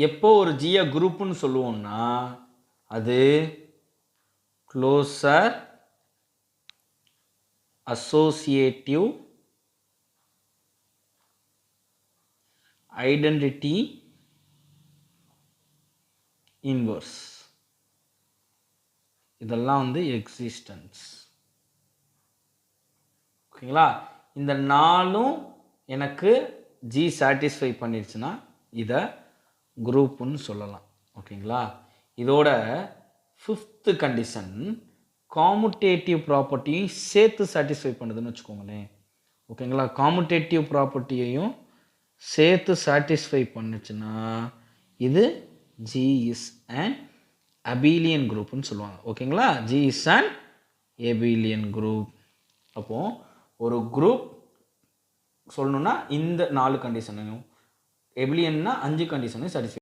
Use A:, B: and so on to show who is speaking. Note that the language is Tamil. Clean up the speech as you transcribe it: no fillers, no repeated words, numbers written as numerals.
A: எப்போ ஒரு ஜியை குரூப்புன்னு சொல்லுவோம்னா அது க்ளோசர் அசோசியேட்டிவ் ஐடென்டிட்டி இன்வர்ஸ். இதெல்லாம் வந்து எக்ஸிஸ்டன்ஸ். ஓகேங்களா? இந்த நாலும் எனக்கு ஜி சாட்டிஸ்ஃபை பண்ணிடுச்சுன்னா இதை குரூப்புன்னு சொல்லலாம். ஓகேங்களா? இதோட ஃபிஃப்த்து கண்டிஷன் காமுடேட்டிவ் ப்ராப்பர்ட்டியும் சேர்த்து சாட்டிஸ்ஃபை பண்ணுதுன்னு வச்சுக்கோங்களேன். ஓகேங்களா? காமுடேட்டிவ் ப்ராப்பர்ட்டியையும் சேர்த்து சாட்டிஸ்ஃபை பண்ணுச்சுன்னா இது ஜி இஸ் அண்ட் அபிலியன் குரூப்னு சொல்லுவாங்க. ஓகேங்களா? G is and எபிலியன் group. அப்போது ஒரு குரூப் சொல்லணுன்னா இந்த 4 கண்டிஷனையும், எபிலியன்னா 5 கண்டிஷனையும் சாட்டிஸ்ஃபை